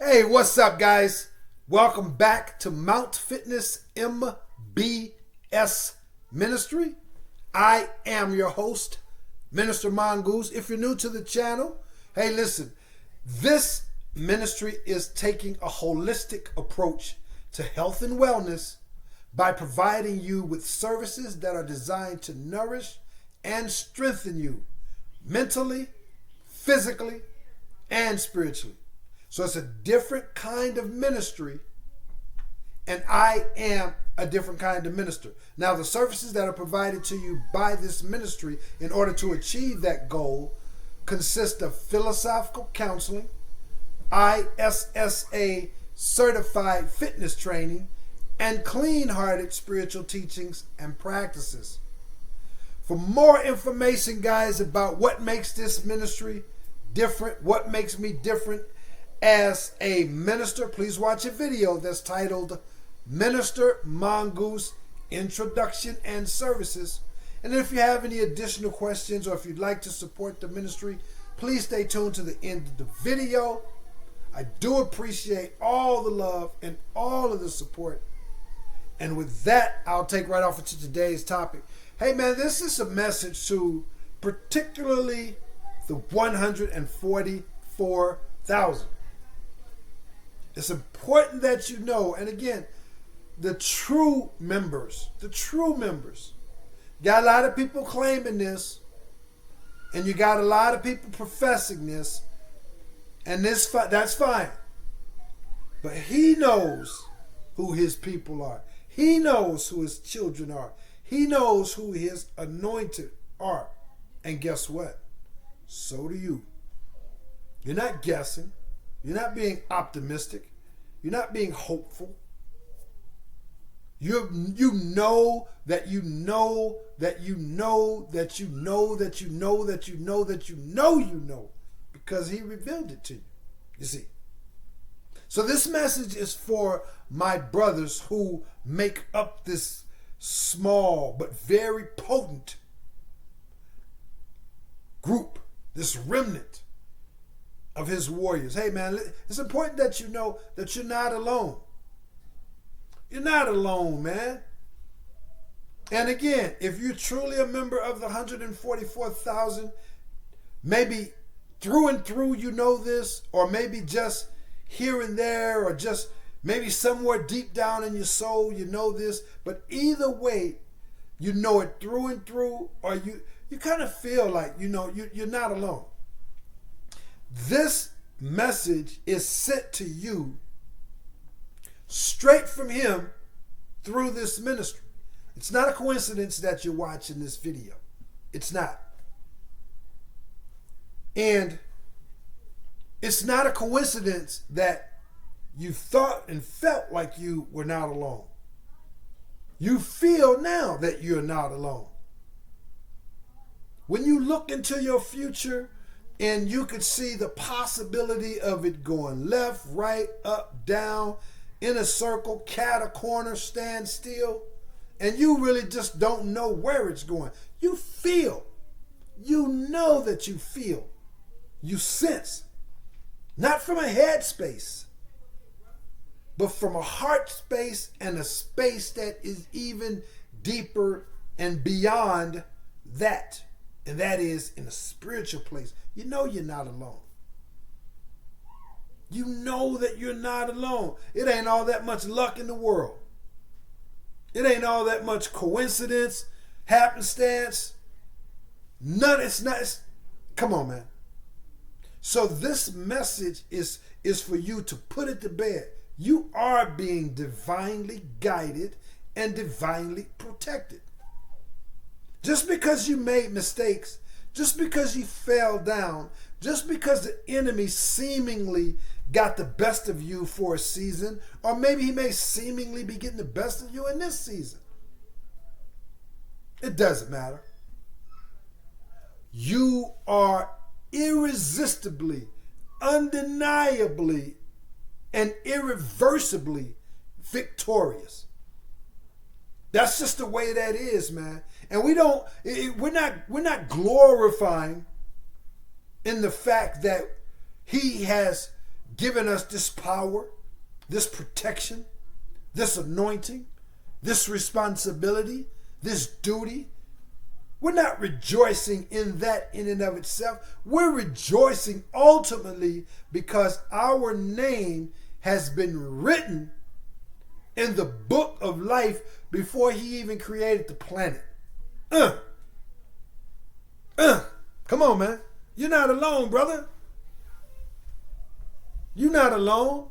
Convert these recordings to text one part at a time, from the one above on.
Hey, what's up, guys? Welcome back to Mount Fitness MBS Ministry. I am your host, Minister Mongoose. If you're new to the channel, hey, listen, this ministry is taking a holistic approach to health and wellness by providing you with services that are designed to nourish and strengthen you mentally, physically, and spiritually. So it's a different kind of ministry, and I am a different kind of minister. Now, the services that are provided to you by this ministry in order to achieve that goal consist of philosophical counseling, ISSA certified fitness training, and clean-hearted spiritual teachings and practices. For more information, guys, about what makes this ministry different, what makes me different as a minister, please watch a video that's titled Minister Mongoose Introduction and Services. And if you have any additional questions or if you'd like to support the ministry, please stay tuned to the end of the video. I do appreciate all the love and all of the support. And with that, I'll take right off into today's topic. Hey man, this is a message to particularly the 144,000. It's important that you know, and again, the true members. Got a lot of people claiming this, and you got a lot of people professing this, and that's fine. But he knows who his people are. He knows who his children are. He knows who his anointed are. And guess what? So do you. You're not guessing. You're not being optimistic. You're not being hopeful. You know that you know that you know that you know that you know that you know that you know because he revealed it to you. You see. So this message is for my brothers who make up this small but very potent group, this remnant of his warriors. Hey man, it's important that you know that you're not alone. You're not alone, man. And again, if you're truly a member of the 144,000, maybe through and through you know this, or maybe just here and there, or just maybe somewhere deep down in your soul you know this, but either way, you know it through and through, or you kind of feel like, you know, you're not alone. This message is sent to you straight from him through this ministry. It's not a coincidence that you're watching this video. It's not. And it's not a coincidence that you thought and felt like you were not alone. You feel now that you're not alone. When you look into your future and you could see the possibility of it going left, right, up, down, in a circle, cat a corner, stand still, and you really just don't know where it's going. You feel. You know that you feel. You sense. Not from a head space, but from a heart space and a space that is even deeper and beyond that. And that is in a spiritual place. You know you're not alone. You know that you're not alone. It ain't all that much luck in the world. It ain't all that much coincidence, happenstance. Come on, man. So this message is for you to put it to bed. You are being divinely guided and divinely protected. Just because you made mistakes, just because you fell down, just because the enemy seemingly got the best of you for a season, or maybe he may seemingly be getting the best of you in this season. It doesn't matter. You are irresistibly, undeniably, and irreversibly victorious. That's just the way that is, man. And we're not glorifying in the fact that he has given us this power, this protection, this anointing, this responsibility, this duty. We're not rejoicing in that in and of itself. We're rejoicing ultimately because our name has been written in the book of life before he even created the planet. Come on, man. You're not alone, brother. You're not alone.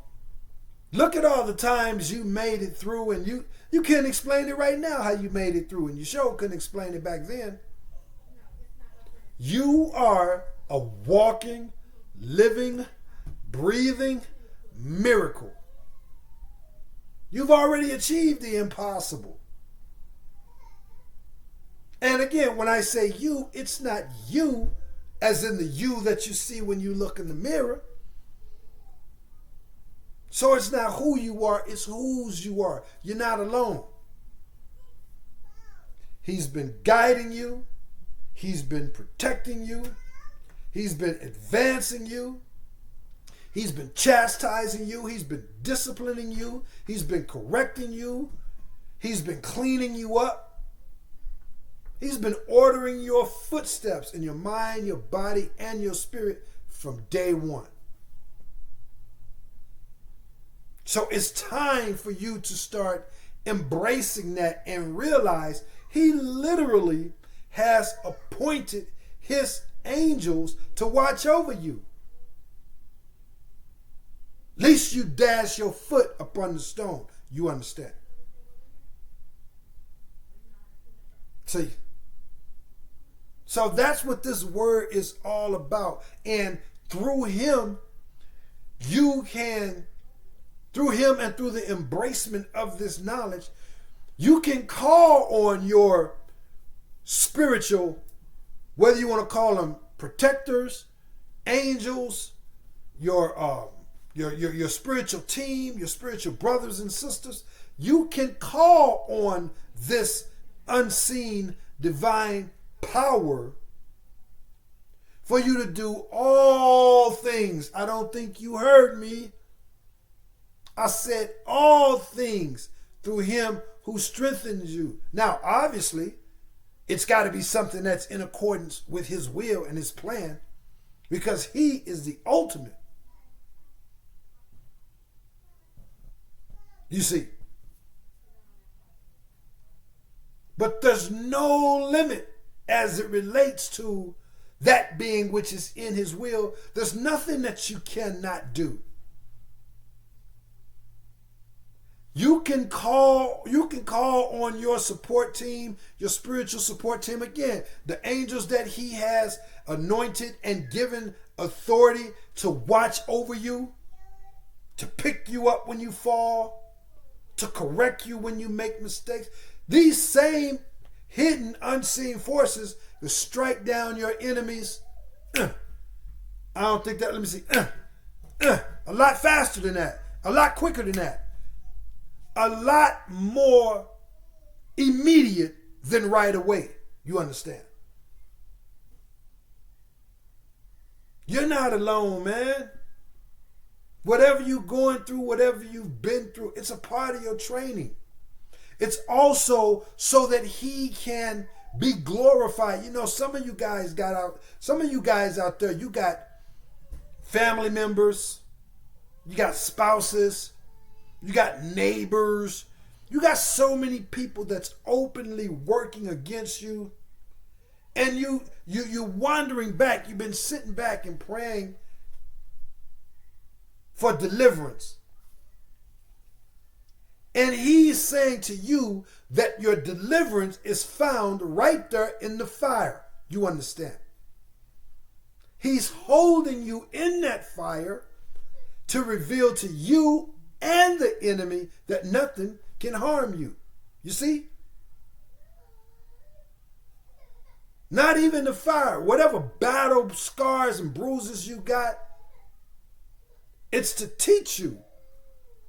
Look at all the times you made it through, and you can't explain it right now how you made it through, and you sure couldn't explain it back then. You are a walking, living, breathing miracle. You've already achieved the impossible. And again, when I say you, it's not you as in the you that you see when you look in the mirror. So it's not who you are, it's whose you are. You're not alone. He's been guiding you. He's been protecting you. He's been advancing you. He's been chastising you. He's been disciplining you. He's been correcting you. He's been cleaning you up. He's been ordering your footsteps in your mind, your body, and your spirit from day one. So it's time for you to start embracing that and realize he literally has appointed his angels to watch over you. Least you dash your foot upon the stone. You understand? See? So that's what this word is all about. And through him, you can, through him and through the embracement of this knowledge, you can call on your spiritual, whether you want to call them protectors, angels, your spiritual team, your spiritual brothers and sisters. You can call on this unseen divine power for you to do all things. I don't think you heard me. I said all things through him who strengthens you. Now, obviously, it's got to be something that's in accordance with his will and his plan, because he is the ultimate. You see. But there's no limit as it relates to that being which is in his will. There's nothing that you cannot do. You can call on your support team, your spiritual support team. Again, the angels that he has anointed and given authority to watch over you, to pick you up when you fall, to correct you when you make mistakes. These same hidden, unseen forces will strike down your enemies. I don't think that, let me see. A lot faster than that. A lot quicker than that. A lot more immediate than right away. You understand? You're not alone, man. Whatever you're going through, whatever you've been through, it's a part of your training. It's also so that he can be glorified. You know, some of you guys out there, you got family members, you got spouses, you got neighbors, you got so many people that's openly working against you. And you're wandering back, you've been sitting back and praying for deliverance. And he's saying to you that your deliverance is found right there in the fire. You understand? He's holding you in that fire to reveal to you and the enemy that nothing can harm you. You see? Not even the fire. Whatever battle scars and bruises you got, it's to teach you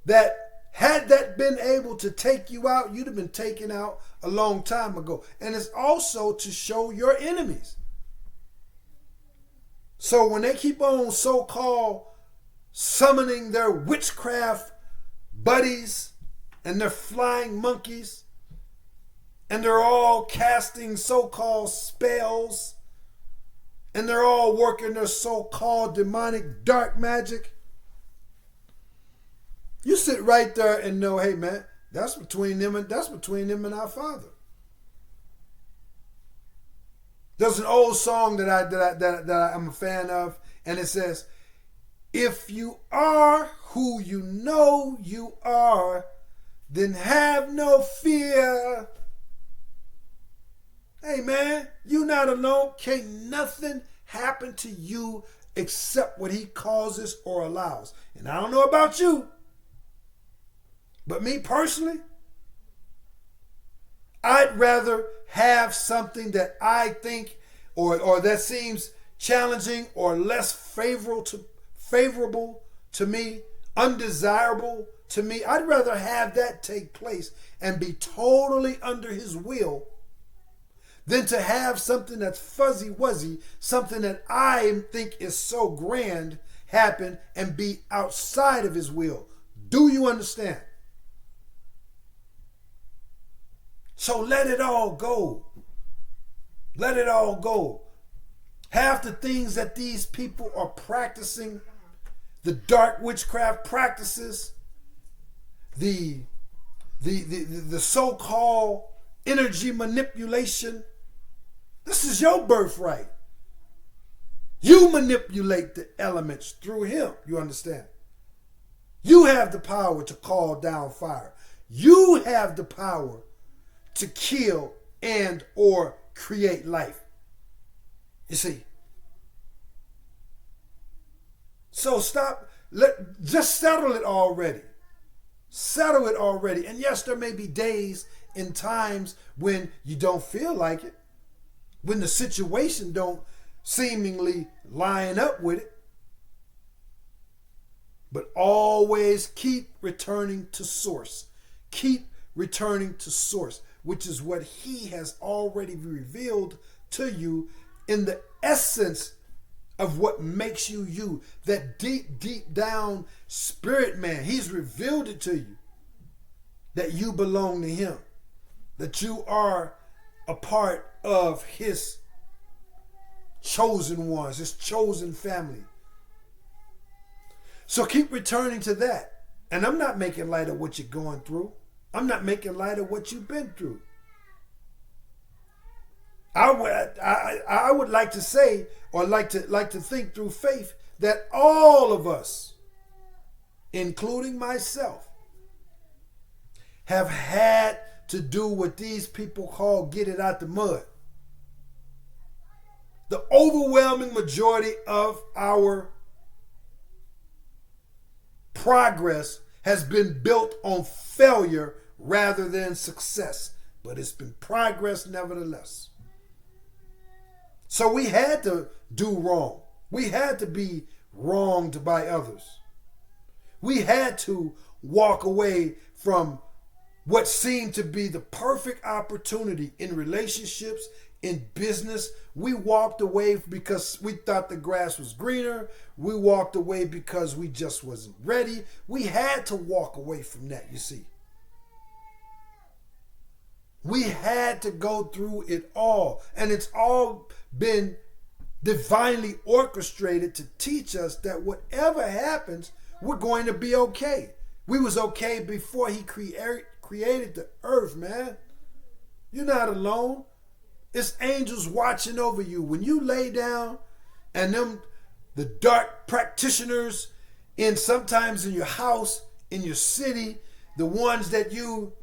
that had that been able to take you out, you'd have been taken out a long time ago. And it's also to show your enemies. So when they keep on so-called summoning their witchcraft buddies and their flying monkeys, and they're all casting so-called spells, and they're all working their so-called demonic dark magic. You sit right there and know, hey man, that's between them and our Father. There's an old song that I'm a fan of, and it says, "If you are who you know you are, then have no fear." Hey man, you not alone. Can't nothing happen to you except what he causes or allows. And I don't know about you, but me personally, I'd rather have something that I think or that seems challenging or less favorable to me, undesirable to me. I'd rather have that take place and be totally under his will than to have something that's fuzzy-wuzzy, something that I think is so grand happen and be outside of his will. Do you understand? So let it all go. Let it all go. Half the things that these people are practicing, the dark witchcraft practices, the so-called energy manipulation, this is your birthright. You manipulate the elements through him, you understand? You have the power to call down fire. You have the power to kill and or create life. You see? So just settle it already. Settle it already. And yes, there may be days and times when you don't feel like it, when the situation don't seemingly line up with it. But always keep returning to source. Keep returning to source, which is what he has already revealed to you in the essence of what makes you you. That deep, deep down spirit man. He's revealed it to you. That you belong to him. That you are a part of his chosen ones, his chosen family. So keep returning to that. And I'm not making light of what you're going through. I'm not making light of what you've been through. I would like to say, or like to think through faith, that all of us, including myself, have had to do what these people call get it out the mud. The overwhelming majority of our progress has been built on failure rather than success, but it's been progress nevertheless. So we had to do wrong. We had to be wronged by others. We had to walk away from what seemed to be the perfect opportunity in relationships, in business. We walked away because we thought the grass was greener. We walked away because we just wasn't ready. We had to walk away from that, you see. We had to go through it all. And it's all been divinely orchestrated to teach us that whatever happens, we're going to be okay. We was okay before he created the earth, man. You're not alone. It's angels watching over you. When you lay down and the dark practitioners sometimes in your house, in your city, the ones that you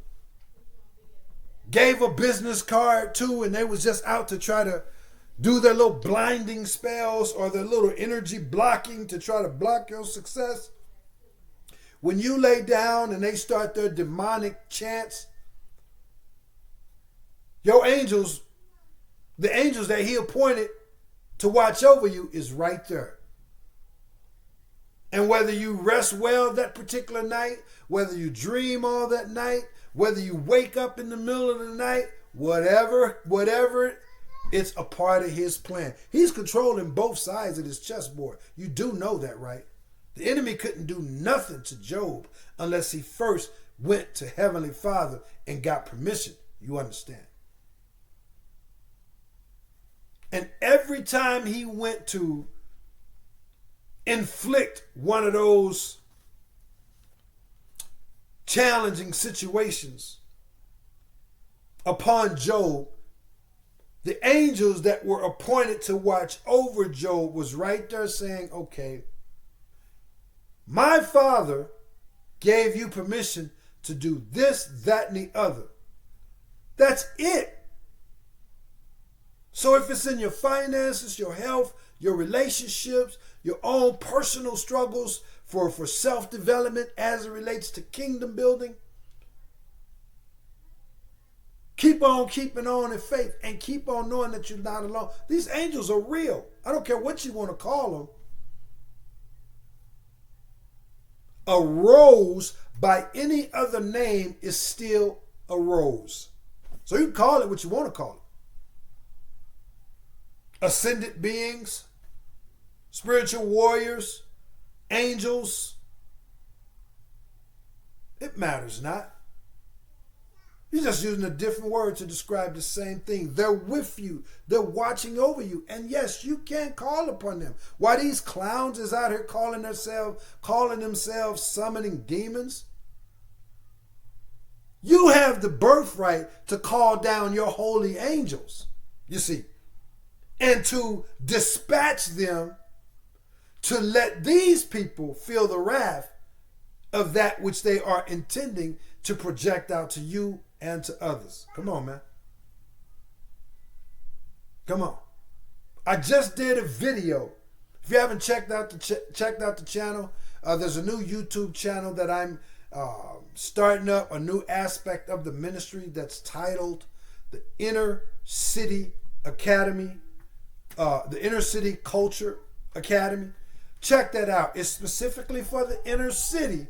gave a business card to and they was just out to try to do their little blinding spells or their little energy blocking to try to block your success. When you lay down and they start their demonic chants, your angels, the angels that he appointed to watch over you is right there. And whether you rest well that particular night, whether you dream all that night, whether you wake up in the middle of the night, whatever, it's a part of his plan. He's controlling both sides of this chessboard. You do know that, right? The enemy couldn't do nothing to Job unless he first went to Heavenly Father and got permission. You understand? And every time he went to inflict one of those challenging situations upon Job, the angels that were appointed to watch over Job was right there saying, okay, my Father gave you permission to do this, that, and the other. That's it. So if it's in your finances, your health, your relationships, your own personal struggles for self-development as it relates to kingdom building, keep on keeping on in faith and keep on knowing that you're not alone. These angels are real. I don't care what you want to call them. A rose by any other name is still a rose. So you can call it what you want to call it. Ascended beings, spiritual warriors, angels. It matters not. You're just using a different word to describe the same thing. They're with you. They're watching over you. And yes, you can call upon them. Why these clowns is out here calling themselves summoning demons? You have the birthright to call down your holy angels, you see, and to dispatch them to let these people feel the wrath of that which they are intending to project out to you and to others. Come on, man. Come on. I just did a video. If you haven't checked out the channel, there's a new YouTube channel that I'm starting up, a new aspect of the ministry that's titled the Inner City Academy, the Inner City Culture Academy. Check that out. It's specifically for the inner city,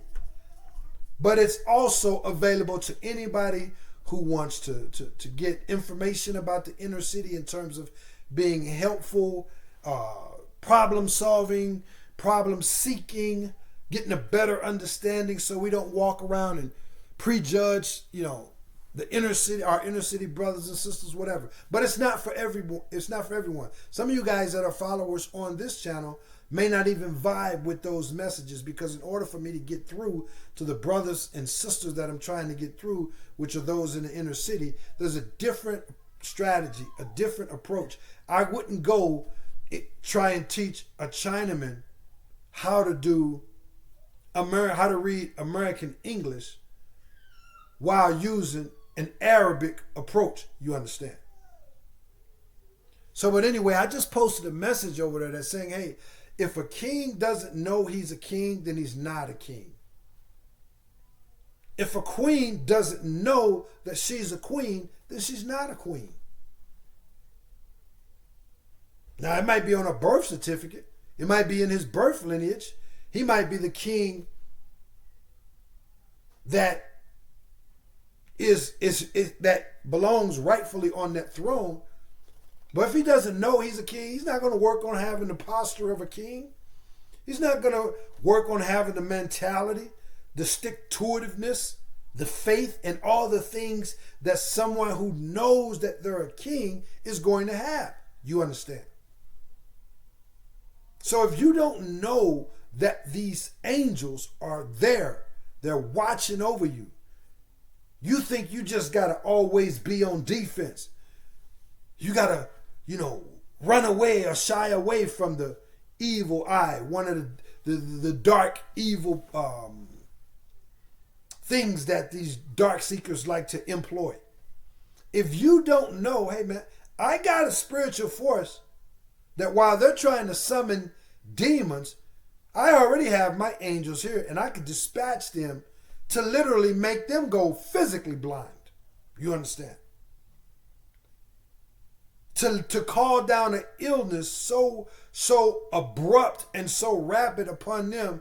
but it's also available to anybody who wants to get information about the inner city in terms of being helpful, problem solving, problem seeking, getting a better understanding so we don't walk around and prejudge, the inner city, our inner city brothers and sisters, whatever. But it's not for everyone. It's not for everyone. Some of you guys that are followers on this channel may not even vibe with those messages, because in order for me to get through to the brothers and sisters that I'm trying to get through, which are those in the inner city, there's a different strategy, a different approach. I wouldn't go try and teach a Chinaman how to read American English while using an Arabic approach, you understand? So, but anyway, I just posted a message over there that's saying, hey, if a king doesn't know he's a king, then he's not a king. If a queen doesn't know that she's a queen, then she's not a queen. Now, it might be on a birth certificate. It might be in his birth lineage. He might be the king that that belongs rightfully on that throne. But if he doesn't know he's a king, he's not going to work on having the posture of a king. He's not going to work on having the mentality, the stick-to-itiveness, the faith, and all the things that someone who knows that they're a king is going to have. You understand? So if you don't know that these angels are there, they're watching over you, you think you just got to always be on defense. You got to, run away or shy away from the evil eye, one of the dark, evil things that these dark seekers like to employ. If you don't know, hey man, I got a spiritual force that while they're trying to summon demons, I already have my angels here and I can dispatch them to literally make them go physically blind. You understand? To call down an illness so abrupt and so rapid upon them.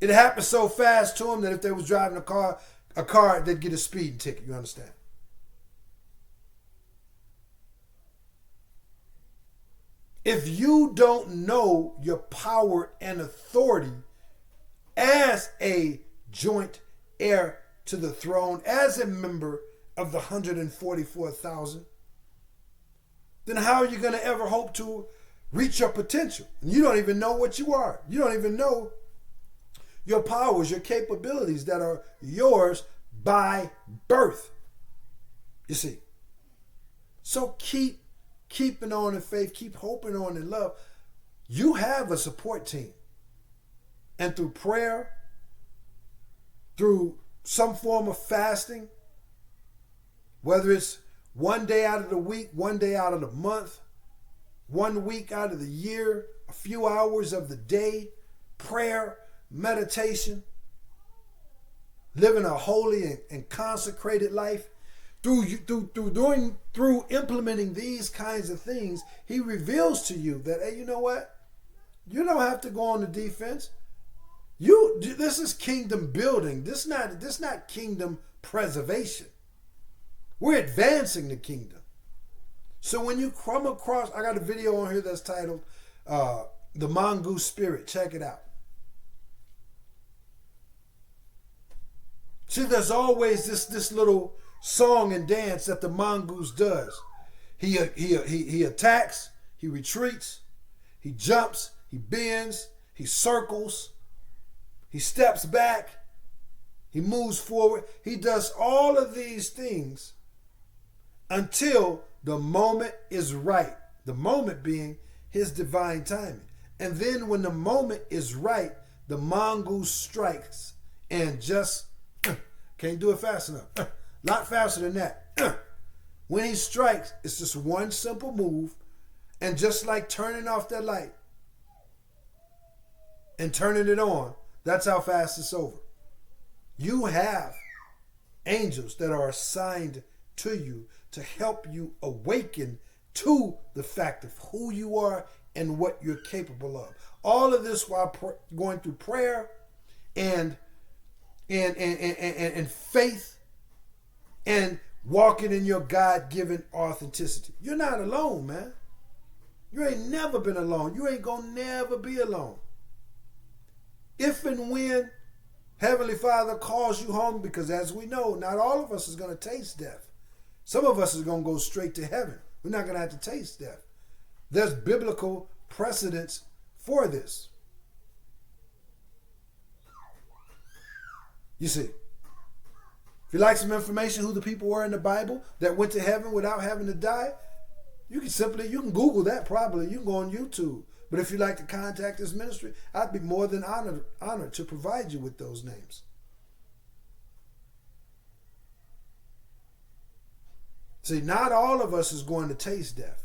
It happened so fast to them that if they was driving a car, they'd get a speeding ticket. You understand? If you don't know your power and authority as a joint heir to the throne, as a member of the 144,000, then how are you going to ever hope to reach your potential? You don't even know what you are. You don't even know your powers, your capabilities that are yours by birth. You see. So keep keeping on in faith, keep hoping on in love. You have a support team. And through prayer, through some form of fasting, whether it's one day out of the week, one day out of the month, 1 week out of the year, a few hours of the day, prayer, meditation, living a holy and consecrated life, through implementing these kinds of things, he reveals to you that, hey, you know what? You don't have to go on the defense. This is kingdom building. This not kingdom preservation. We're advancing the kingdom. So when you come across, I got a video on here that's titled The Mongoose Spirit. Check it out. See, there's always this little song and dance that the mongoose does. He attacks, he retreats, he jumps, he bends, he circles, he steps back, he moves forward. He does all of these things until the moment is right. The moment being his divine timing. And then when the moment is right, the mongoose strikes and just can't do it fast enough. A lot faster than that. When he strikes, it's just one simple move. And just like turning off that light and turning it on, that's how fast it's over. You have angels that are assigned to you to help you awaken to the fact of who you are and what you're capable of. All of this while going through prayer and faith and walking in your God-given authenticity. You're not alone, man. You ain't never been alone. You ain't gonna never be alone. If and when Heavenly Father calls you home, because as we know, not all of us is going to taste death. Some of us is going to go straight to heaven. We're not going to have to taste death. There's biblical precedence for this. You see, if you like some information who the people were in the Bible that went to heaven without having to die, you can Google that probably. You can go on YouTube. But if you'd like to contact this ministry, I'd be more than honored to provide you with those names. See, not all of us is going to taste death.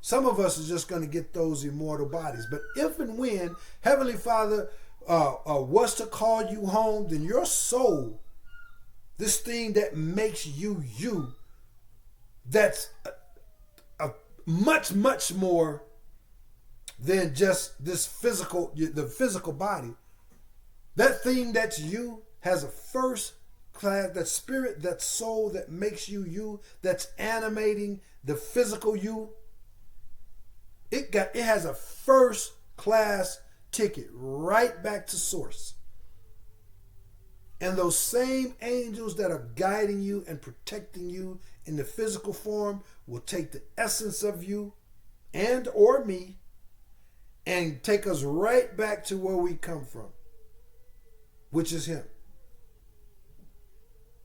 Some of us is just going to get those immortal bodies. But if and when Heavenly Father was to call you home, then your soul, this thing that makes you you, that's a much, much more than just the physical body. That thing that's you has a first class, that spirit, that soul that makes you you, that's animating the physical you. It has a first class ticket right back to source. And those same angels that are guiding you and protecting you in the physical form will take the essence of you and or me and take us right back to where we come from, which is Him.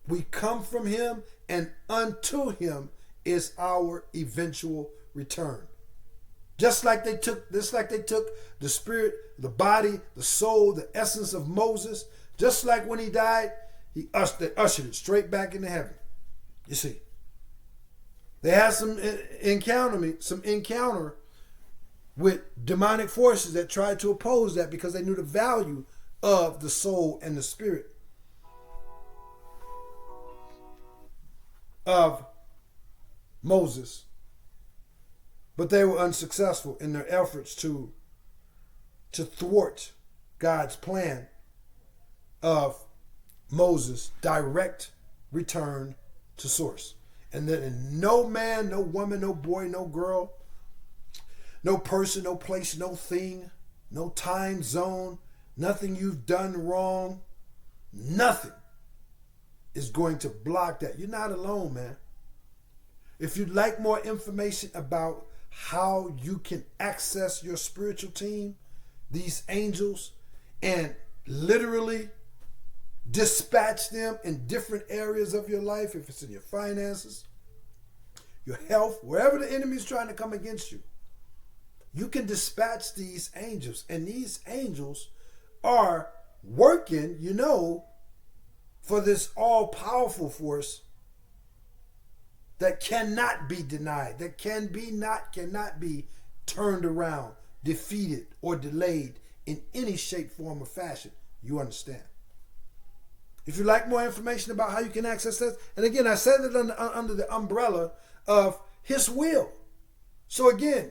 We come from Him, and unto Him is our eventual return. Just like they took the spirit, the body, the soul, the essence of Moses, just like when he died, they ushered it straight back into heaven. You see, they had some encounter with demonic forces that tried to oppose that because they knew the value of the soul and the spirit of Moses. But they were unsuccessful in their efforts to thwart God's plan of Moses' direct return to source. And that no man, no woman, no boy, no girl, No person, no place, no thing, no time zone, nothing you've done wrong, nothing is going to block that. You're not alone, man. If you'd like more information about how you can access your spiritual team, these angels, and literally dispatch them in different areas of your life, if it's in your finances, your health, wherever the enemy is trying to come against you, you can dispatch these angels. And these angels are working, for this all-powerful force that cannot be denied, that cannot be turned around, defeated, or delayed in any shape, form, or fashion. You understand? If you'd like more information about how you can access this, and again, I said it under the umbrella of His will. So again,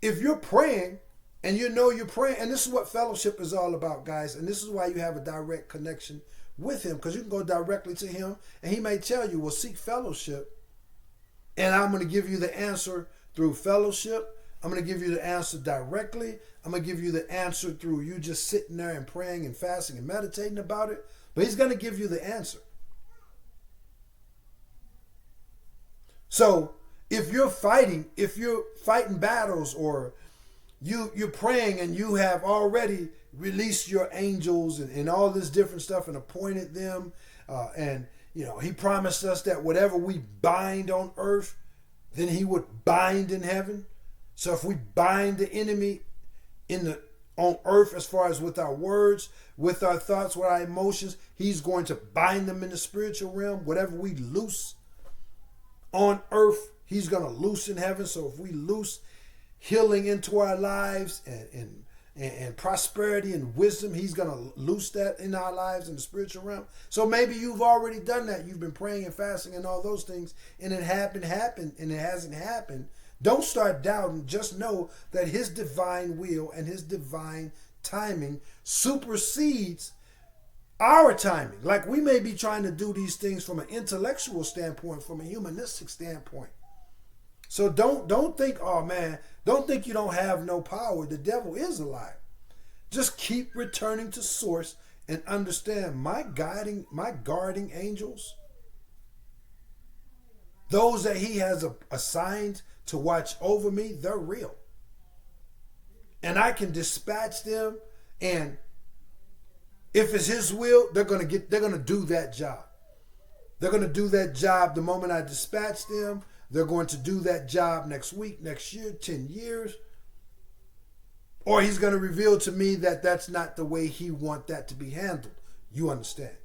if you're praying and you're praying, and this is what fellowship is all about, guys, and this is why you have a direct connection with Him, because you can go directly to Him, and He may tell you, well, seek fellowship, and I'm going to give you the answer through fellowship. I'm going to give you the answer directly. I'm going to give you the answer through you just sitting there and praying and fasting and meditating about it. But He's going to give you the answer. So if you're fighting battles, or you're praying and you have already released your angels and all this different stuff and appointed them, and He promised us that whatever we bind on earth, then He would bind in heaven. So if we bind the enemy on earth, as far as with our words, with our thoughts, with our emotions, He's going to bind them in the spiritual realm. Whatever we loose on earth, He's going to loose in heaven. So if we loose healing into our lives and prosperity and wisdom, He's going to loose that in our lives in the spiritual realm. So maybe you've already done that. You've been praying and fasting and all those things, and it happened, and it hasn't happened. Don't start doubting. Just know that His divine will and His divine timing supersedes our timing. Like, we may be trying to do these things from an intellectual standpoint, from a humanistic standpoint. So don't think, oh man, don't think you don't have no power. The devil is a liar. Just keep returning to source and understand my guarding angels, those that He has assigned to watch over me, they're real. And I can dispatch them, and if it's His will, they're gonna do that job. They're gonna do that job the moment I dispatch them. They're going to do that job next week, next year, 10 years. Or He's going to reveal to me that that's not the way He wants that to be handled. You understand?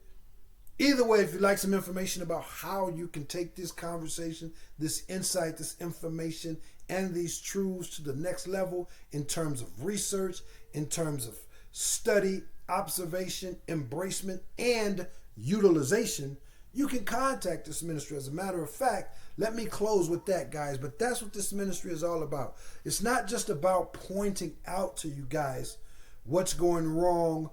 Either way, if you'd like some information about how you can take this conversation, this insight, this information, and these truths to the next level in terms of research, in terms of study, observation, embracement, and utilization, you can contact this ministry. As a matter of fact, let me close with that, guys. But that's what this ministry is all about. It's not just about pointing out to you guys what's going wrong,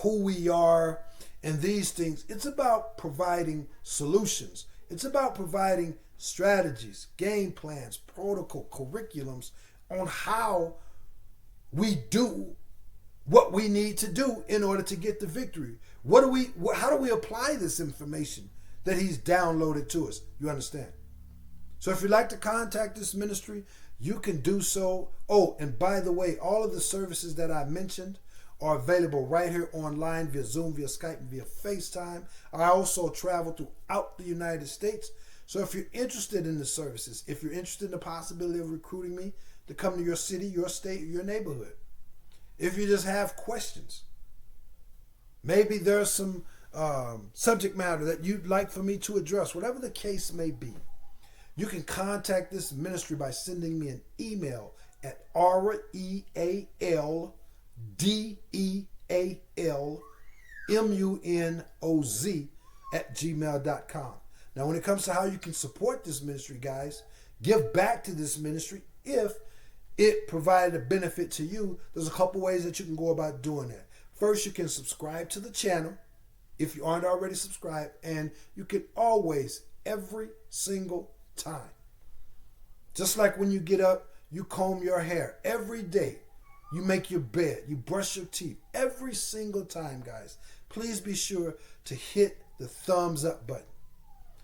who we are, and these things. It's about providing solutions. It's about providing strategies, game plans, protocol, curriculums on how we do what we need to do in order to get the victory. How do we apply this information that He's downloaded to us? You understand? So if you'd like to contact this ministry, you can do so. Oh, and by the way, all of the services that I mentioned are available right here online via Zoom, via Skype, and via FaceTime. I also travel throughout the United States. So if you're interested in the services, if you're interested in the possibility of recruiting me to come to your city, your state, or your neighborhood, if you just have questions, maybe there's some subject matter that you'd like for me to address, whatever the case may be, you can contact this ministry by sending me an email at realdealmunoz@gmail.com. Now, when it comes to how you can support this ministry, guys, give back to this ministry if it provided a benefit to you, there's a couple ways that you can go about doing that. First, you can subscribe to the channel if you aren't already subscribed, and you can always, every single time, just like when you get up, you comb your hair every day, you make your bed, you brush your teeth every single time, guys, please be sure to hit the thumbs up button.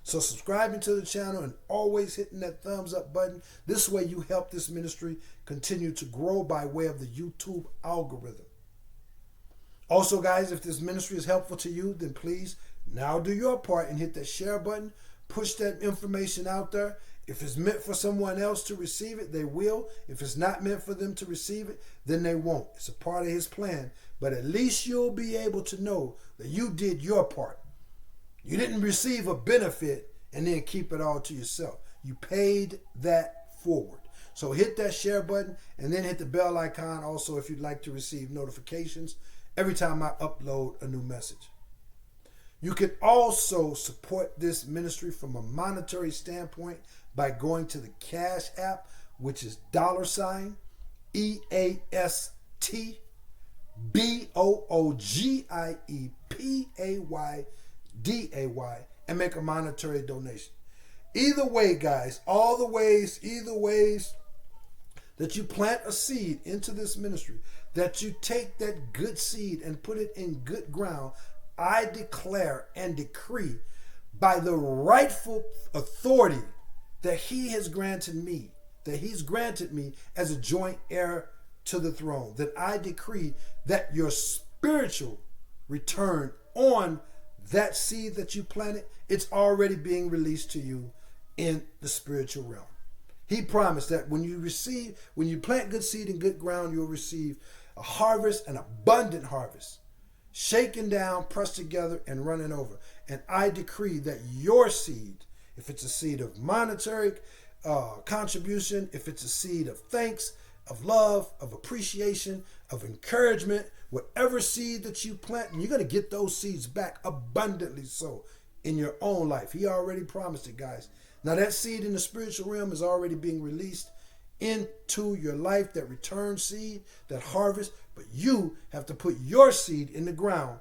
So subscribing to the channel and always hitting that thumbs up button. This way you help this ministry continue to grow by way of the YouTube algorithm. Also, guys, if this ministry is helpful to you, then please now do your part and hit that share button. Push that information out there. If it's meant for someone else to receive it, they will. If it's not meant for them to receive it, then they won't. It's a part of his plan. But at least you'll be able to know that you did your part. You didn't receive a benefit and then keep it all to yourself. You paid that forward. So hit that share button and then hit the bell icon also if you'd like to receive notifications every time I upload a new message. You can also support this ministry from a monetary standpoint by going to the Cash App, which is $EASTBOOGIEPAYDAY and make a monetary donation. Either way, guys, either ways that you plant a seed into this ministry, that you take that good seed and put it in good ground, I declare and decree by the rightful authority that he has granted me, that he's granted me as a joint heir to the throne, that I decree that your spiritual return on that seed that you planted, it's already being released to you in the spiritual realm. He promised that when you plant good seed in good ground, you'll receive a harvest, an abundant harvest, shaken down, pressed together, and running over. And I decree that your seed, if it's a seed of monetary contribution, if it's a seed of thanks, of love, of appreciation, of encouragement, whatever seed that you plant, and you're going to get those seeds back abundantly so in your own life. He already promised it, guys. Now that seed in the spiritual realm is already being released into your life, that return seed, that harvest, but you have to put your seed in the ground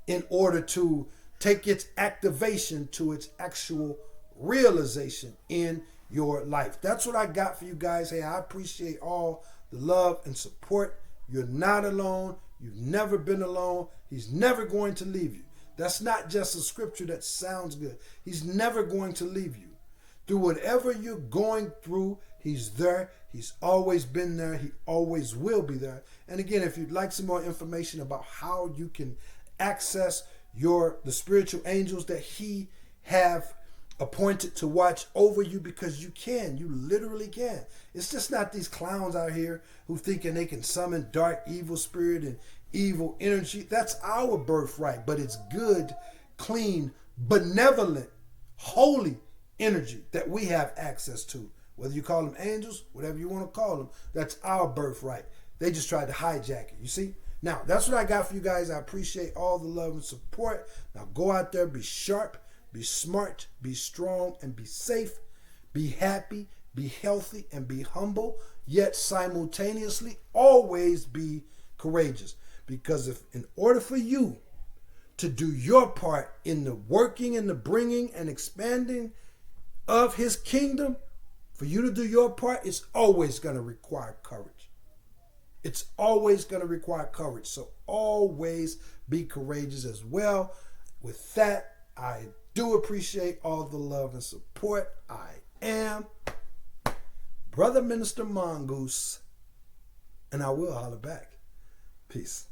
in order to take its activation to its actual realization in your life. That's what I got for you guys. Hey, I appreciate all the love and support. You're not alone. You've never been alone. He's never going to leave you. That's not just a scripture that sounds good. He's never going to leave you. Through whatever you're going through, he's there. He's always been there. He always will be there. And again, if you'd like some more information about how you can access the spiritual angels that he have appointed to watch over you, because you literally can. It's just not these clowns out here who thinking they can summon dark, evil spirit and evil energy. That's our birthright, but it's good, clean, benevolent, holy energy that we have access to. Whether you call them angels, whatever you want to call them, that's our birthright. They just tried to hijack it, you see? Now, that's what I got for you guys. I appreciate all the love and support. Now, go out there, be sharp, be smart, be strong, and be safe. Be happy, be healthy, and be humble, yet simultaneously always be courageous. Because in order for you to do your part in the working and the bringing and expanding of his kingdom, for you to do your part, it's always going to require courage. It's always going to require courage. So always be courageous as well. With that, I do appreciate all the love and support. I am Brother Minister Mongoose, and I will holler back. Peace.